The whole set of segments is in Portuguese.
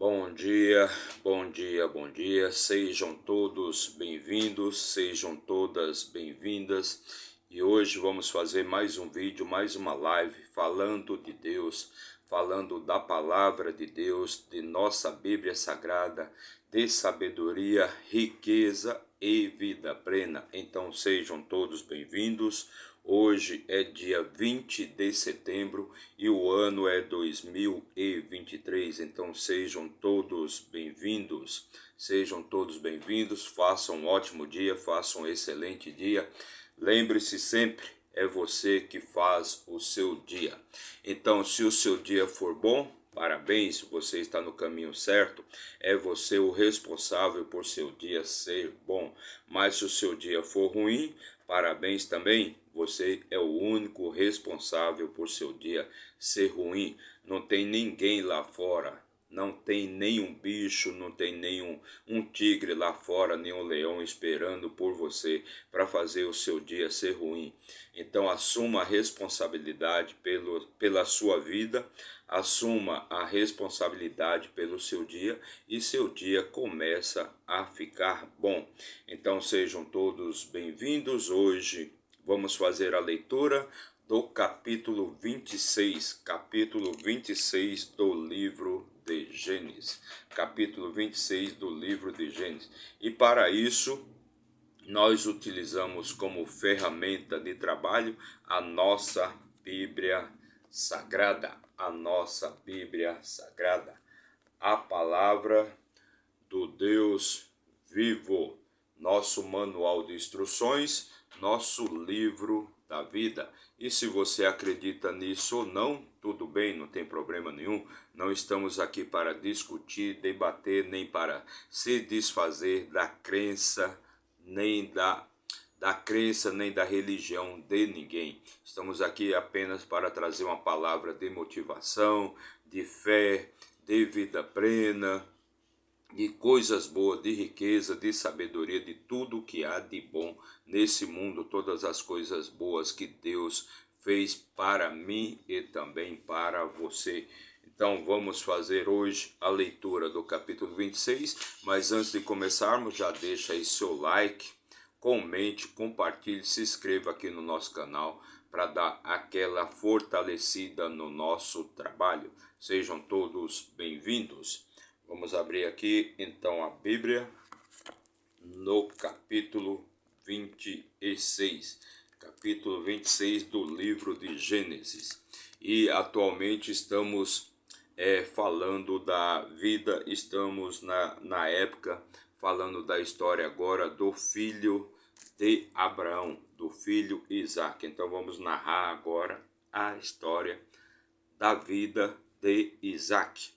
Bom dia, bom dia, bom dia. Sejam todos bem-vindos, sejam todas bem-vindas. E hoje vamos fazer mais um vídeo, mais uma live falando de Deus, falando da palavra de Deus, de nossa Bíblia Sagrada, de sabedoria, riqueza e vida plena. Então sejam todos bem-vindos. Hoje é dia 20 de setembro e o ano é 2023, então sejam todos bem-vindos, façam um ótimo dia, façam um excelente dia. Lembre-se sempre, é você que faz o seu dia. Então, se o seu dia for bom, parabéns, você está no caminho certo, é você o responsável por seu dia ser bom. Mas se o seu dia for ruim, parabéns também, você é o único responsável por seu dia ser ruim. Não tem ninguém lá fora, não tem nenhum bicho, não tem nenhum tigre lá fora, nenhum leão esperando por você para fazer o seu dia ser ruim. Então assuma a responsabilidade pela sua vida, assuma a responsabilidade pelo seu dia e seu dia começa a ficar bom. Então sejam todos bem-vindos. Hoje vamos fazer a leitura do capítulo 26 do livro de Gênesis. Capítulo 26 do livro de Gênesis. E para isso, nós utilizamos como ferramenta de trabalho a nossa Bíblia Sagrada. A nossa Bíblia Sagrada. A palavra do Deus vivo. Nosso manual de instruções, nosso livro da vida. E se você acredita nisso ou não, tudo bem, não tem problema nenhum. Não estamos aqui para discutir, debater, nem para se desfazer da crença, nem da religião de ninguém. Estamos aqui apenas para trazer uma palavra de motivação, de fé, de vida plena, de coisas boas, de riqueza, de sabedoria, de tudo que há de bom nesse mundo, todas as coisas boas que Deus fez para mim e também para você. Então vamos fazer hoje a leitura do capítulo 26, mas antes de começarmos, já deixa aí seu like, comente, compartilhe, se inscreva aqui no nosso canal para dar aquela fortalecida no nosso trabalho. Sejam todos bem-vindos. Vamos abrir aqui então a Bíblia no capítulo 26. Capítulo 26 do livro de Gênesis. E atualmente estamos falando da vida, estamos na época falando da história agora do filho de Abraão, do filho Isaque. Então vamos narrar agora a história da vida de Isaque.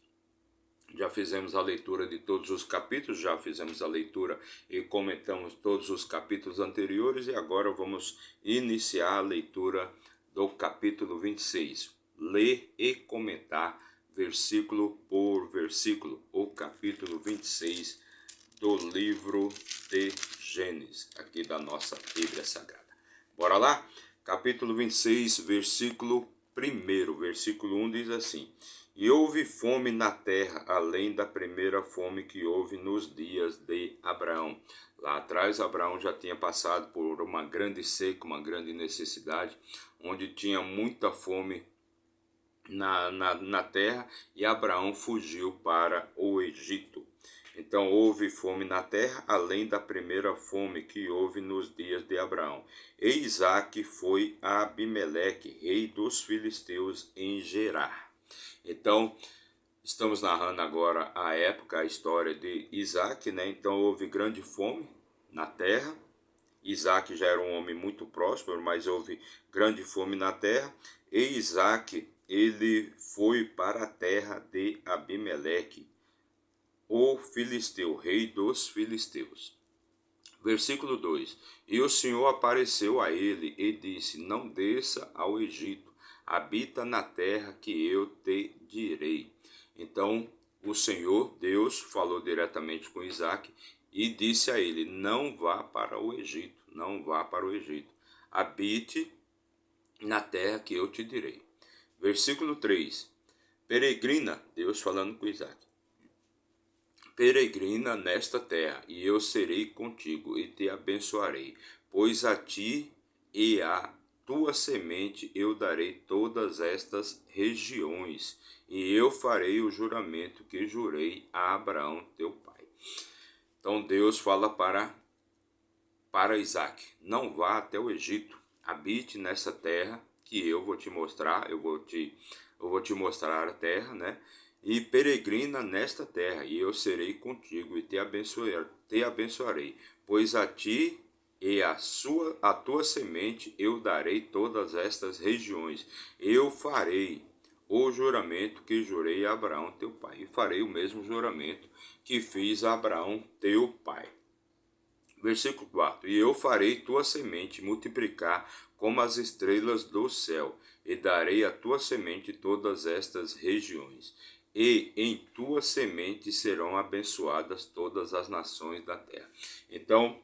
Já fizemos a leitura de todos os capítulos, já fizemos a leitura e comentamos todos os capítulos anteriores e agora vamos iniciar a leitura do capítulo 26. Ler e comentar versículo por versículo o capítulo 26 do livro de Gênesis, aqui da nossa Bíblia Sagrada. Bora lá? Capítulo 26, versículo 1. Versículo 1 diz assim: E houve fome na terra, além da primeira fome que houve nos dias de Abraão. Lá atrás, Abraão já tinha passado por uma grande seca, uma grande necessidade, onde tinha muita fome na terra, e Abraão fugiu para o Egito. Então houve fome na terra, além da primeira fome que houve nos dias de Abraão. E Isaque foi a Abimeleque, rei dos filisteus, em Gerar. Então, estamos narrando agora a época, a história de Isaque, né? Então houve grande fome na terra. Isaque já era um homem muito próspero, mas houve grande fome na terra. E Isaque, ele foi para a terra de Abimeleque, o filisteu, rei dos filisteus. Versículo 2. E o Senhor apareceu a ele e disse: Não desça ao Egito, habita na terra que eu te direi. Então o Senhor, Deus, falou diretamente com Isaque e disse a ele: Não vá para o Egito, não vá para o Egito. Habite na terra que eu te direi. Versículo 3. Peregrina, Deus falando com Isaque. peregrina nesta terra, e eu serei contigo e te abençoarei, pois a ti e a tua semente eu darei todas estas regiões, e eu farei o juramento que jurei a Abraão teu pai. Então Deus fala para Isaac: não vá até o Egito, habite nessa terra que eu vou te mostrar, eu vou te mostrar a terra, né? E peregrina nesta terra, e eu serei contigo e te abençoarei, pois a ti e a tua semente eu darei todas estas regiões. Eu farei o juramento que jurei a Abraão teu pai, e farei o mesmo juramento que fiz a Abraão teu pai. Versículo 4: E eu farei tua semente multiplicar como as estrelas do céu, e darei à tua semente todas estas regiões. E em tua semente serão abençoadas todas as nações da terra. Então,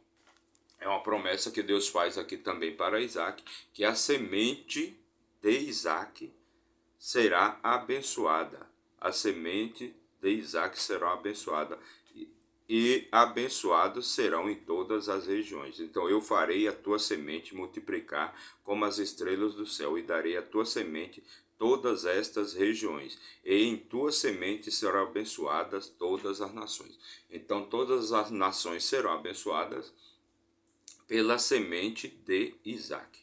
é uma promessa que Deus faz aqui também para Isaac, que a semente de Isaac será abençoada. A semente de Isaac será abençoada. E abençoados serão em todas as regiões. Então eu farei a tua semente multiplicar como as estrelas do céu, e darei à tua semente todas estas regiões, e em tua semente serão abençoadas todas as nações. Então todas as nações serão abençoadas pela semente de Isaac.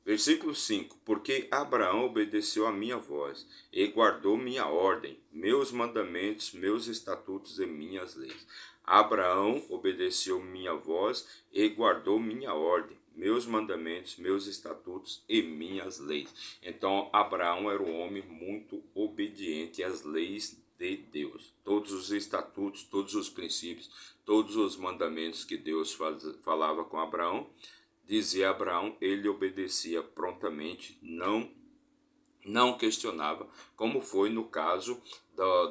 Versículo 5: Porque Abraão obedeceu a minha voz e guardou minha ordem, meus mandamentos, meus estatutos e minhas leis. Abraão obedeceu minha voz e guardou minha ordem, meus mandamentos, meus estatutos e minhas leis. Então Abraão era um homem muito obediente às leis de Deus. Todos os estatutos, todos os princípios, todos os mandamentos que Deus falava com Abraão, dizia Abraão, ele obedecia prontamente, não questionava, como foi no caso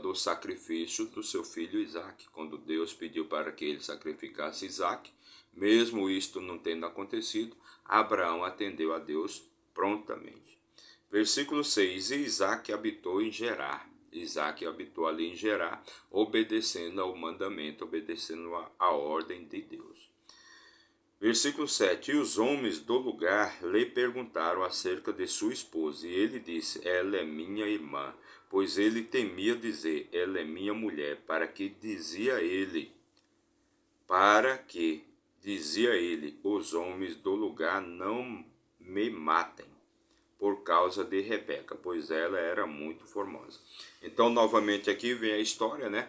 do sacrifício do seu filho Isaque, quando Deus pediu para que ele sacrificasse Isaque. Mesmo isto não tendo acontecido, Abraão atendeu a Deus prontamente. Versículo 6: E Isaque habitou em Gerar. Isaac habitou ali em Gerar, obedecendo ao mandamento, obedecendo à ordem de Deus. Versículo 7: E os homens do lugar lhe perguntaram acerca de sua esposa, e ele disse: ela é minha irmã, pois ele temia dizer: ela é minha mulher, para que dizia ele, os homens do lugar não me matem, por causa de Rebeca, pois ela era muito formosa. Então, novamente aqui vem a história, né?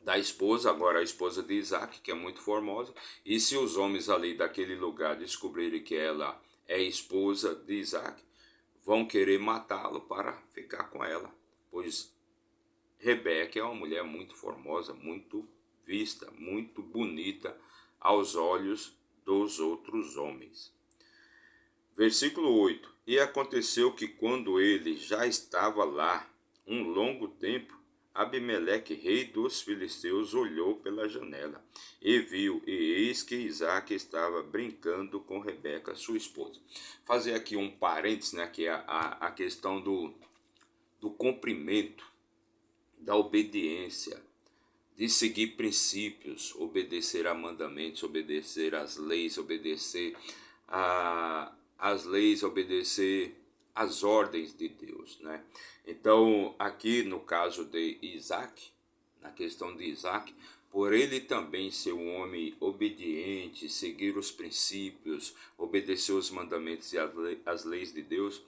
Da esposa, agora a esposa de Isaac, que é muito formosa, e se os homens ali daquele lugar descobrirem que ela é esposa de Isaac, vão querer matá-lo para ficar com ela, pois Rebeca é uma mulher muito formosa, muito vista, muito bonita aos olhos dos outros homens. Versículo 8: E aconteceu que quando ele já estava lá um longo tempo, Abimeleque, rei dos filisteus, olhou pela janela e viu, e eis que Isaque estava brincando com Rebeca, sua esposa. Fazer aqui um parênteses, né, que é a questão do cumprimento, da obediência, de seguir princípios, obedecer a mandamentos, obedecer às leis, obedecer às leis, obedecer às ordens de Deus, né? Então, aqui no caso de Isaac, na questão de Isaac, por ele também ser um homem obediente, seguir os princípios, obedecer os mandamentos e as leis de Deus,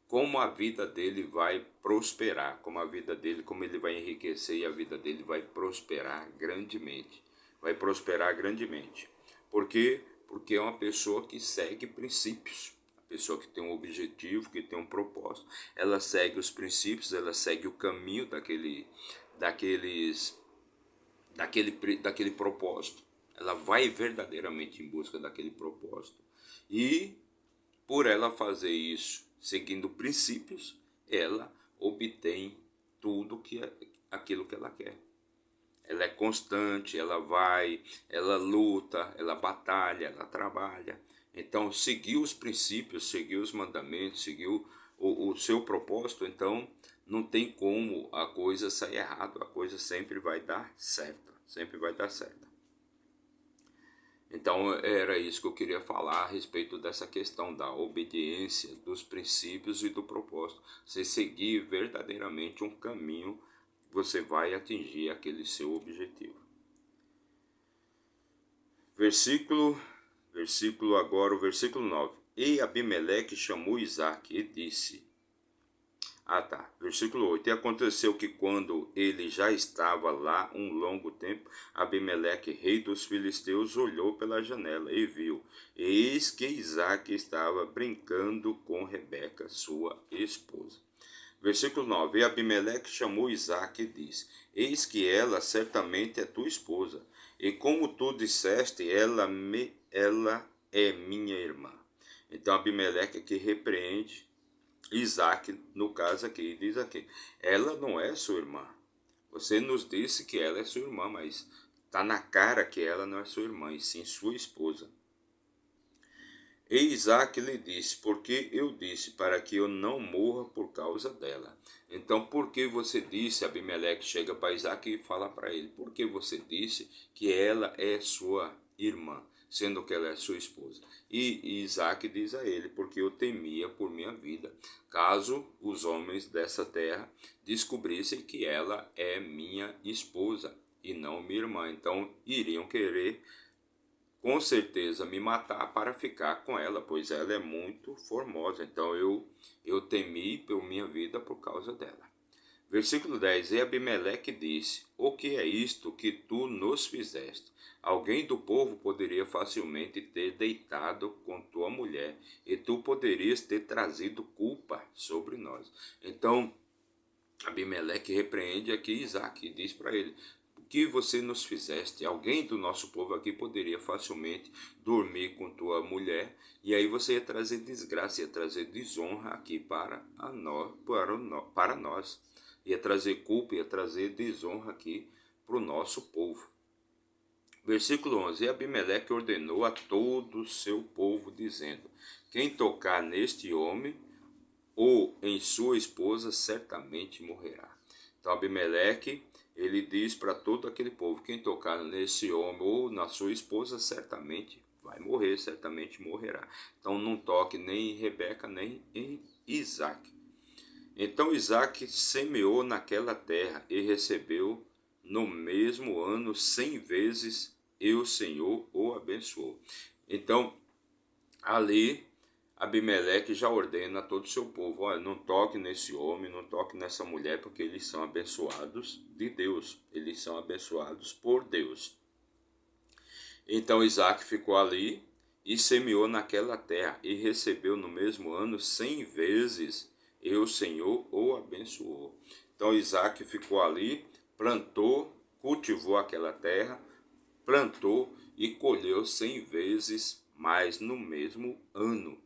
como a vida dele vai prosperar, como ele vai enriquecer, e a vida dele vai prosperar grandemente. Vai prosperar grandemente. Por quê? Porque é uma pessoa que segue princípios. A pessoa que tem um objetivo, que tem um propósito. Ela segue os princípios, ela segue o caminho daquele propósito. Ela vai verdadeiramente em busca daquele propósito. E por ela fazer isso, seguindo princípios, ela obtém aquilo que ela quer. Ela é constante, ela luta, ela batalha, ela trabalha. Então, seguir os princípios, seguir os mandamentos, seguir o seu propósito, então, não tem como a coisa sair errado, a coisa sempre vai dar certo, sempre vai dar certo. Então era isso que eu queria falar a respeito dessa questão da obediência, dos princípios e do propósito. Você seguir verdadeiramente um caminho, você vai atingir aquele seu objetivo. O versículo 9. E Abimeleque chamou Isaque e disse... Versículo 8. E aconteceu que quando ele já estava lá um longo tempo, Abimeleque, rei dos filisteus, olhou pela janela e viu, eis que Isaque estava brincando com Rebeca, sua esposa. Versículo 9. E Abimeleque chamou Isaque e disse, eis que ela certamente é tua esposa, e como tu disseste, ela é minha irmã. Então Abimeleque aqui repreende Isaque, no caso aqui, diz aqui, ela não é sua irmã. Você nos disse que ela é sua irmã, mas está na cara que ela não é sua irmã, e sim sua esposa. E Isaque lhe disse, porque eu disse, para que eu não morra por causa dela. Então, por que você disse, Abimeleque chega para Isaque e fala para ele, por que você disse que ela é sua irmã, sendo que ela é sua esposa? E Isaque diz a ele, porque eu temia por minha vida, caso os homens dessa terra descobrissem que ela é minha esposa e não minha irmã. Então, iriam querer com certeza me matar para ficar com ela, pois ela é muito formosa. Então eu temi por minha vida por causa dela. Versículo 10. E Abimeleque disse, o que é isto que tu nos fizeste? Alguém do povo poderia facilmente ter deitado com tua mulher, e tu poderias ter trazido culpa sobre nós. Então Abimeleque repreende aqui Isaque e diz para ele, que você nos fizeste? Alguém do nosso povo aqui poderia facilmente dormir com tua mulher, e aí você ia trazer desgraça, ia trazer desonra aqui para nós, ia trazer culpa, ia trazer desonra aqui para o nosso povo. Versículo 11. E Abimeleque ordenou a todo o seu povo, dizendo, quem tocar neste homem ou em sua esposa certamente morrerá. Então Abimeleque, ele diz para todo aquele povo, quem tocar nesse homem ou na sua esposa certamente vai morrer, certamente morrerá. Então não toque nem em Rebeca, nem em Isaque. Então Isaque semeou naquela terra e recebeu no mesmo ano 100 vezes, e o Senhor o abençoou. Então ali Abimeleque já ordena a todo o seu povo, olha, não toque nesse homem, não toque nessa mulher, porque eles são abençoados de Deus, eles são abençoados por Deus. Então Isaque ficou ali e semeou naquela terra, e recebeu no mesmo ano 100 vezes, e o Senhor o abençoou. Então Isaque ficou ali, plantou, cultivou aquela terra, plantou e colheu 100 vezes mais no mesmo ano.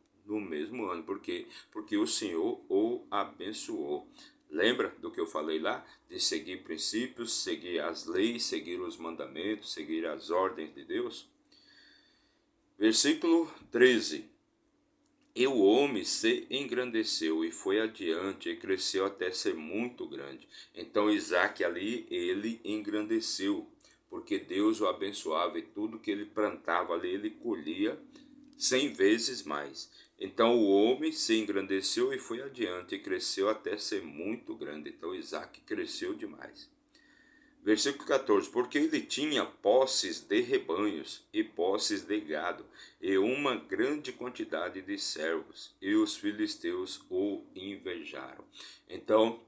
Por quê? Porque o Senhor o abençoou. Lembra do que eu falei lá? De seguir princípios, seguir as leis, seguir os mandamentos, seguir as ordens de Deus? Versículo 13. E o homem se engrandeceu e foi adiante e cresceu até ser muito grande. Então Isaque ali, ele engrandeceu, porque Deus o abençoava e tudo que ele plantava ali, ele colhia 100 vezes mais. Então o homem se engrandeceu e foi adiante e cresceu até ser muito grande. Então Isaque cresceu demais. Versículo 14. Porque ele tinha posses de rebanhos e posses de gado e uma grande quantidade de servos, e os filisteus o invejaram. Então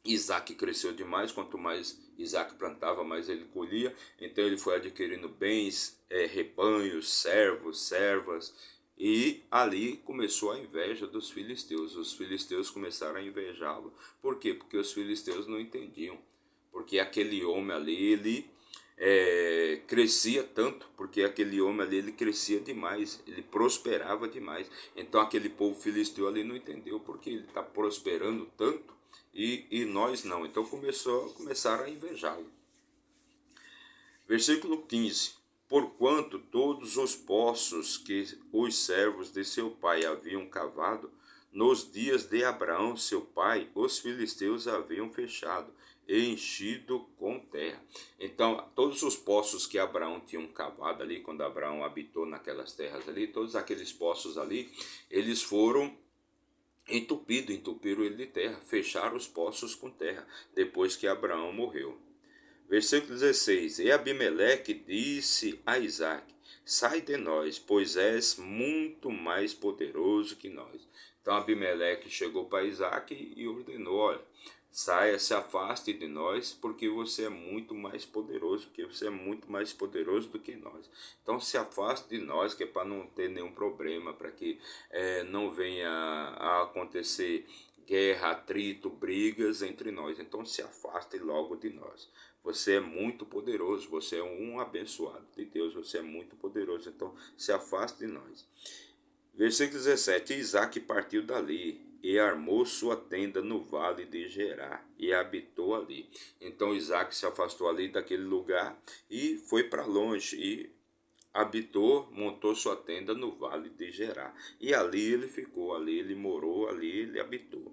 Isaque cresceu demais, quanto mais Isaque plantava, mais ele colhia. Então ele foi adquirindo bens, rebanhos, servos, servas, e ali começou a inveja dos filisteus. Os filisteus começaram a invejá-lo. Por quê? Porque os filisteus não entendiam. Porque aquele homem ali, ele crescia tanto, porque aquele homem ali, ele crescia demais, ele prosperava demais. Então aquele povo filisteu ali não entendeu porque ele está prosperando tanto e nós não. Então começaram a invejá-lo. Versículo 15. Porquanto todos os poços que os servos de seu pai haviam cavado, Nos dias de Abraão, seu pai, os filisteus haviam fechado e enchido com terra. Então, todos os poços que Abraão tinha cavado ali, quando Abraão habitou naquelas terras ali, todos aqueles poços ali, eles foram entupiram ele de terra, fecharam os poços com terra, depois que Abraão morreu. Versículo 16: E Abimeleque disse a Isaque: Sai de nós, pois és muito mais poderoso que nós. Então Abimeleque chegou para Isaque e ordenou: Olha, saia, se afaste de nós, porque você é muito mais poderoso, porque você é muito mais poderoso do que nós. Então se afaste de nós, que é para não ter nenhum problema, para que não venha a acontecer guerra, atrito, brigas entre nós. Então se afaste logo de nós. Você é muito poderoso, você é um abençoado de Deus, você é muito poderoso, então se afaste de nós. Versículo 17: Isaque partiu dali e armou sua tenda no vale de Gerá e habitou ali. Então Isaque se afastou ali daquele lugar e foi para longe e habitou, montou sua tenda no vale de Gerá. E ali ele ficou, ali ele morou, ali ele habitou.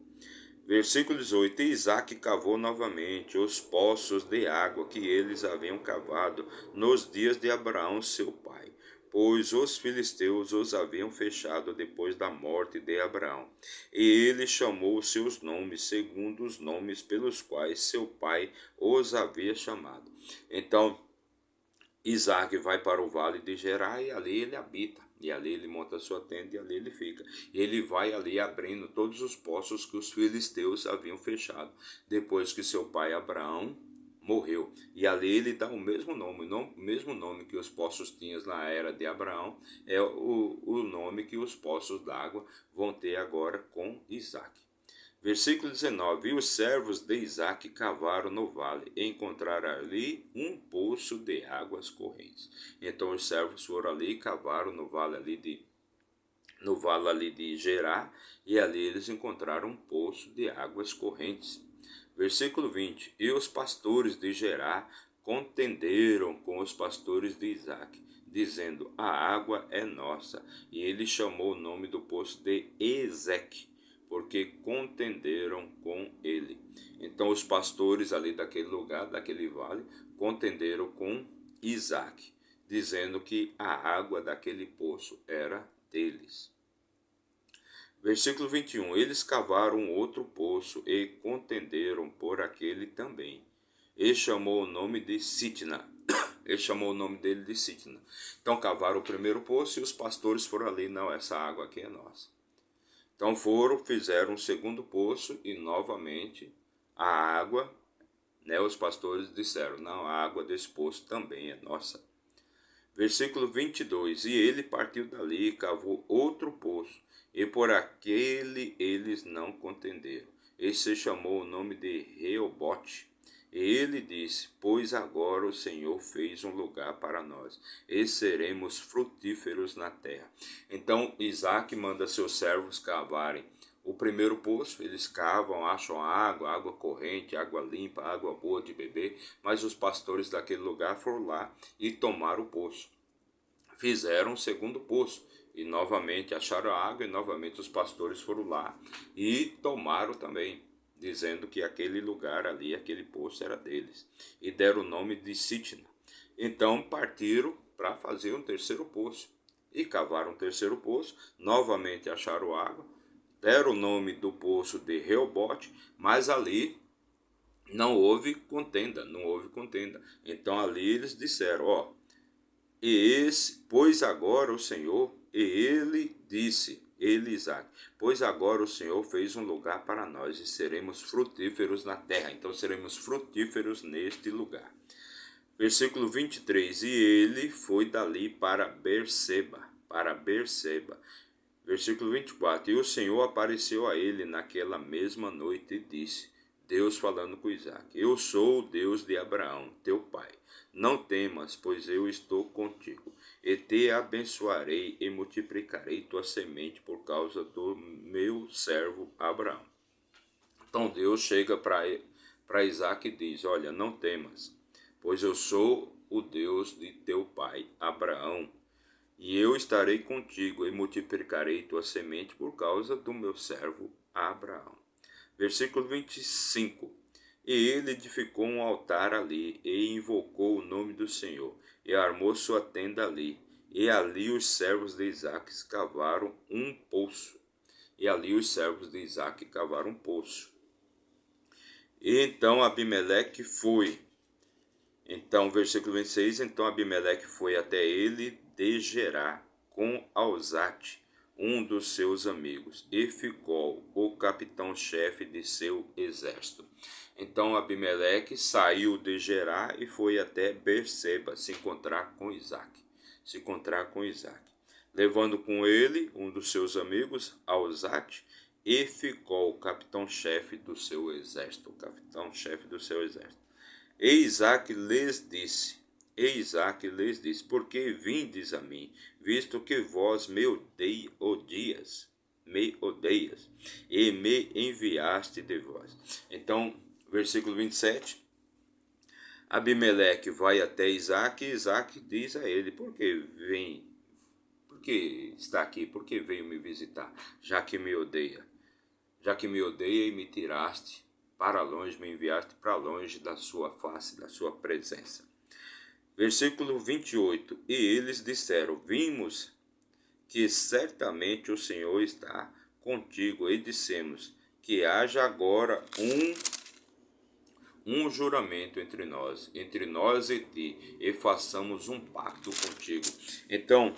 Versículo 18: E Isaque cavou novamente os poços de água que eles haviam cavado nos dias de Abraão seu pai, pois os filisteus os haviam fechado depois da morte de Abraão. E ele chamou os seus nomes segundo os nomes pelos quais seu pai os havia chamado. Então Isaac vai para o vale de Gerar e ali ele habita. E ali ele monta a sua tenda e ali ele fica. E ele vai ali abrindo todos os poços que os filisteus haviam fechado, depois que seu pai Abraão morreu. E ali ele dá o mesmo nome que os poços tinham na era de Abraão, é o nome que os poços d'água vão ter agora com Isaac. Versículo 19: E os servos de Isaque cavaram no vale e encontraram ali um poço de águas correntes. Então os servos foram ali e cavaram no vale ali de Gerá, e ali eles encontraram um poço de águas correntes. Versículo 20: E os pastores de Gerá contenderam com os pastores de Isaque, dizendo: A água é nossa. E ele chamou o nome do poço de Ezeque, porque contenderam com ele. Então os pastores ali daquele lugar, daquele vale, contenderam com Isaque, dizendo que a água daquele poço era deles. Versículo 21: Eles cavaram outro poço e contenderam por aquele também. E chamou o nome de Sitna. Ele chamou o nome dele de Sitna. Então cavaram o primeiro poço e os pastores foram ali: Não, essa água aqui é nossa. Então fizeram um segundo poço e novamente a água, os pastores disseram: Não, a água desse poço também é nossa. Versículo 22: E ele partiu dali e cavou outro poço, e por aquele eles não contenderam. E se chamou o nome de Reobote. E ele disse: Pois agora o Senhor fez um lugar para nós, e seremos frutíferos na terra. Então Isaque manda seus servos cavarem o primeiro poço. Eles cavam, acham água corrente, água limpa, água boa de beber, mas os pastores daquele lugar foram lá e tomaram o poço. Fizeram o segundo poço e novamente acharam água, e novamente os pastores foram lá e tomaram também, dizendo que aquele lugar ali, aquele poço era deles, e deram o nome de Sitna. Então partiram para fazer um terceiro poço e cavaram um terceiro poço, novamente acharam água, deram o nome do poço de Reobote, mas ali não houve contenda. Então ali eles disseram: pois agora o Senhor, e ele disse, Isaque: Pois agora o Senhor fez um lugar para nós, e seremos frutíferos na terra. Então seremos frutíferos neste lugar. Versículo 23: E ele foi dali para Berseba. Versículo 24: E o Senhor apareceu a ele naquela mesma noite e disse, Deus falando com Isaque: Eu sou o Deus de Abraão, teu pai. Não temas, pois eu estou contigo, e te abençoarei e multiplicarei tua semente por causa do meu servo Abraão. Então Deus chega para Isaque e diz: Olha, não temas, pois eu sou o Deus de teu pai Abraão. e eu estarei contigo e multiplicarei tua semente por causa do meu servo Abraão. Versículo 25. E ele edificou um altar ali, e invocou o nome do Senhor, e armou sua tenda ali. E ali os servos de Isaque cavaram um poço. E ali os servos de Isaque cavaram um poço. E então Abimeleque foi. Então, versículo 26. Então Abimeleque foi até ele de Gerar, com Alzate, um dos seus amigos, e ficou o capitão-chefe de seu exército. Então Abimeleque saiu de Gerar e foi até Berseba se encontrar com Isaque. Levando com ele um dos seus amigos, Alzate, e ficou o capitão-chefe do seu exército. E Isaque lhes disse, por que vindes a mim, visto que vós me odeias, e me enviaste de vós. Então, versículo 27, Abimeleque vai até Isaque, e Isaque diz a ele, por que está aqui, por que veio me visitar, já que me odeia e me tiraste para longe, me enviaste para longe da sua face, da sua presença. Versículo 28, e eles disseram, vimos que certamente o Senhor está contigo, e dissemos que haja agora um juramento entre nós e ti, e façamos um pacto contigo. Então,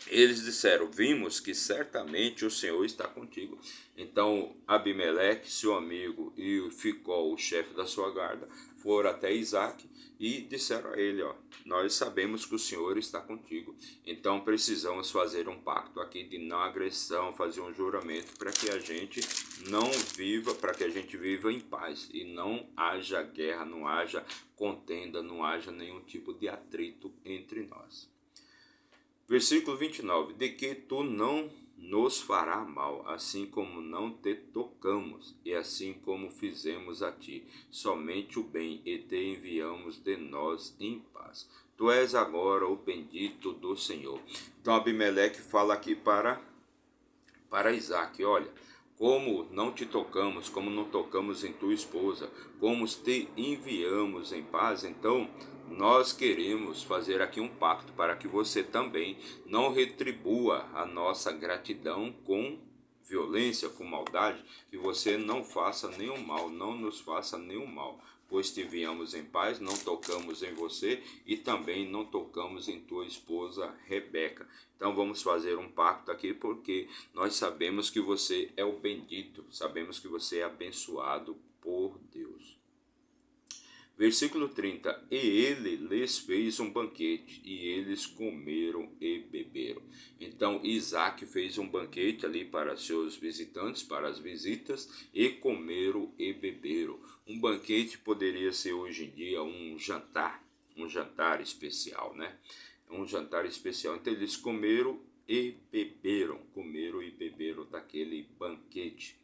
eles disseram, vimos que certamente o Senhor está contigo. Então Abimeleque, seu amigo, e Ficol, o chefe da sua guarda, foram até Isaque e disseram a ele, nós sabemos que o Senhor está contigo, então precisamos fazer um pacto aqui de não agressão, fazer um juramento para que a gente viva em paz e não haja guerra, não haja contenda, não haja nenhum tipo de atrito entre nós. Versículo 29, de que tu não nos fará mal, assim como não te tocamos, e assim como fizemos a ti, somente o bem, e te enviamos de nós em paz. Tu és agora o bendito do Senhor. Então Abimeleque fala aqui para Isaque, olha, como não te tocamos, como não tocamos em tua esposa, como te enviamos em paz, então nós queremos fazer aqui um pacto para que você também não retribua a nossa gratidão com violência, com maldade, e você não faça nenhum mal, não nos faça nenhum mal, pois te enviamos em paz, não tocamos em você e também não tocamos em tua esposa Rebeca. Então vamos fazer um pacto aqui porque nós sabemos que você é o bendito, sabemos que você é abençoado por Deus. Versículo 30, e ele lhes fez um banquete, e eles comeram e beberam. Então Isaque fez um banquete ali para seus visitantes, para as visitas, e comeram e beberam. Um banquete poderia ser hoje em dia um jantar especial, né? Um jantar especial. Então eles comeram e beberam daquele banquete.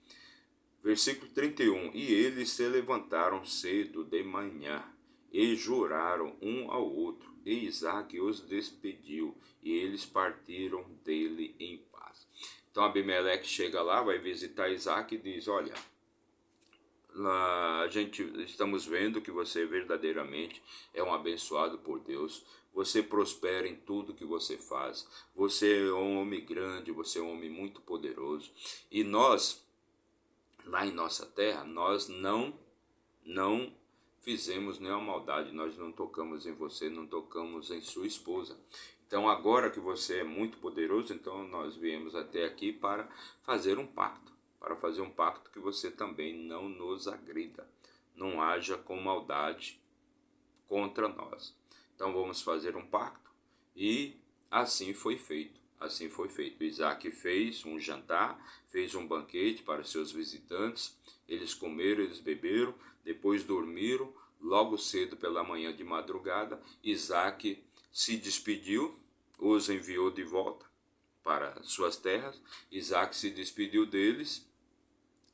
Versículo 31, e eles se levantaram cedo de manhã, e juraram um ao outro, e Isaque os despediu, e eles partiram dele em paz. Então Abimeleque chega lá, vai visitar Isaque e diz, olha, estamos vendo que você verdadeiramente é um abençoado por Deus, você prospera em tudo que você faz, você é um homem grande, você é um homem muito poderoso, e nós, lá em nossa terra, nós não fizemos nenhuma maldade, nós não tocamos em você, não tocamos em sua esposa. Então agora que você é muito poderoso, então nós viemos até aqui para fazer um pacto, que você também não nos agrida, não haja com maldade contra nós. Então vamos fazer um pacto, e assim foi feito. Isaque fez um jantar, fez um banquete para seus visitantes, eles comeram, eles beberam, depois dormiram, logo cedo pela manhã de madrugada, Isaque se despediu, os enviou de volta para suas terras, Isaque se despediu deles,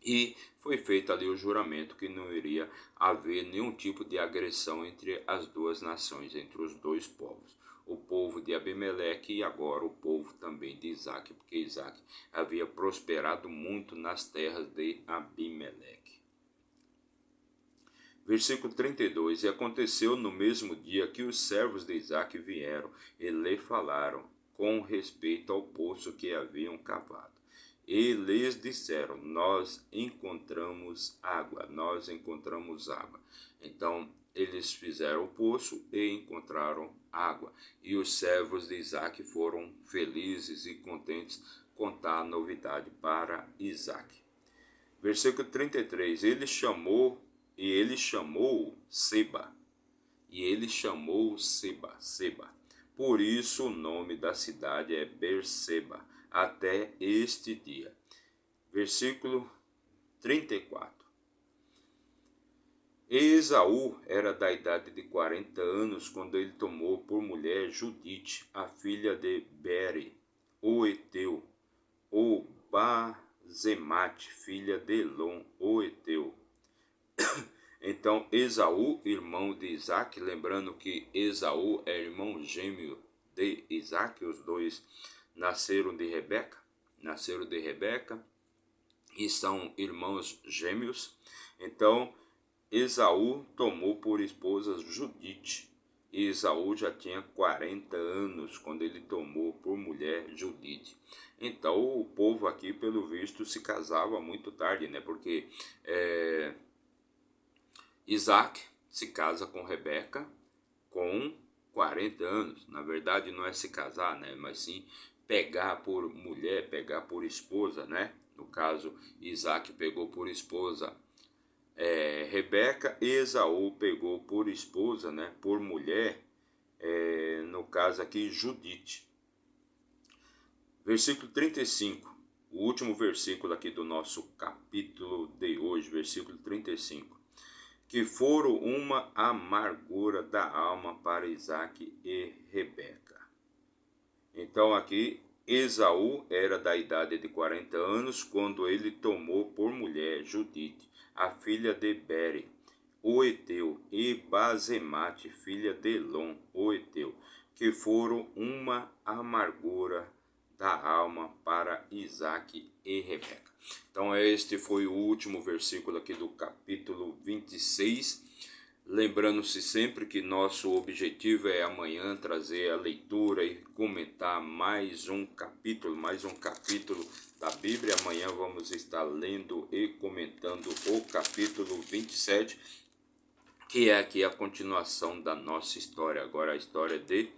e foi feito ali o juramento que não iria haver nenhum tipo de agressão entre as duas nações, entre os dois povos. O povo de Abimeleque e agora o povo também de Isaque, porque Isaque havia prosperado muito nas terras de Abimeleque. Versículo 32. E aconteceu no mesmo dia que os servos de Isaque vieram e lhe falaram com respeito ao poço que haviam cavado. E lhes disseram, nós encontramos água. Então eles fizeram o poço e encontraram água. E os servos de Isaque foram felizes e contentes contar a novidade para Isaque. Versículo 33. Ele chamou Seba. Seba. Por isso o nome da cidade é Berseba, até este dia. Versículo 34. Esaú era da idade de 40 anos quando ele tomou por mulher Judite, a filha de Bere, o Eteu, o Bazemate, filha de Elon, o Eteu. Então Esaú, irmão de Isaque, lembrando que Esaú é irmão gêmeo de Isaque, os dois nasceram de Rebeca e são irmãos gêmeos. Então Esaú tomou por esposa Judite. E Esaú já tinha 40 anos quando ele tomou por mulher Judite. Então o povo aqui, pelo visto, se casava muito tarde, né? Porque Isaque se casa com Rebeca com 40 anos. Na verdade não é se casar, né? Mas sim pegar por mulher, pegar por esposa, né? No caso, Isaque pegou por esposa Rebeca, e Esaú pegou por esposa, né? Por mulher, no caso aqui, Judite. Versículo 35, o último versículo aqui do nosso capítulo de hoje, versículo 35. Que foram uma amargura da alma para Isaque e Rebeca. Então aqui Esaú era da idade de 40 anos quando ele tomou por mulher Judite, a filha de Bere, o Eteu, e Bazemate, filha de Elon, o Eteu, que foram uma amargura da alma para Isaque e Rebeca. Então este foi o último versículo aqui do capítulo 26. Lembrando-se sempre que nosso objetivo é amanhã trazer a leitura e comentar mais um capítulo da Bíblia. Amanhã vamos estar lendo e comentando o capítulo 27, que é aqui a continuação da nossa história. Agora a história de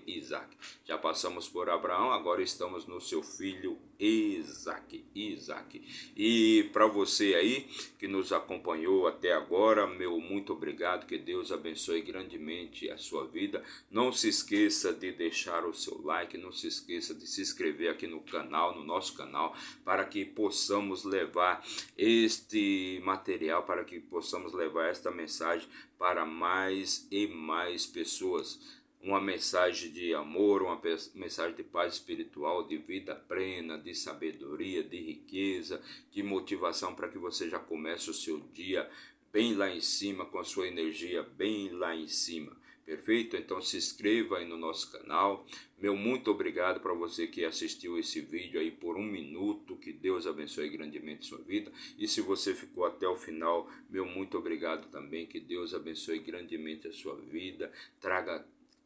Isaque. Já passamos por Abraão, agora estamos no seu filho Isaque. E para você aí que nos acompanhou até agora, meu muito obrigado, que Deus abençoe grandemente a sua vida. Não se esqueça de deixar o seu like, não se esqueça de se inscrever aqui no nosso canal, para que possamos levar este material, para que possamos levar esta mensagem para mais e mais pessoas. Uma mensagem de amor, uma mensagem de paz espiritual, de vida plena, de sabedoria, de riqueza, de motivação, para que você já comece o seu dia bem lá em cima, com a sua energia bem lá em cima. Perfeito? Então se inscreva aí no nosso canal. Meu muito obrigado para você que assistiu esse vídeo aí por 1 minuto. Que Deus abençoe grandemente sua vida. E se você ficou até o final, meu muito obrigado também. Que Deus abençoe grandemente a sua vida.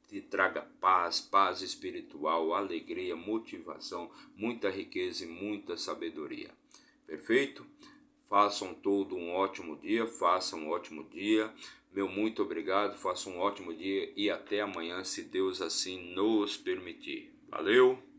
Te traga paz espiritual, alegria, motivação, muita riqueza e muita sabedoria. Perfeito? Façam todo um ótimo dia, Meu muito obrigado, façam um ótimo dia e até amanhã, se Deus assim nos permitir. Valeu!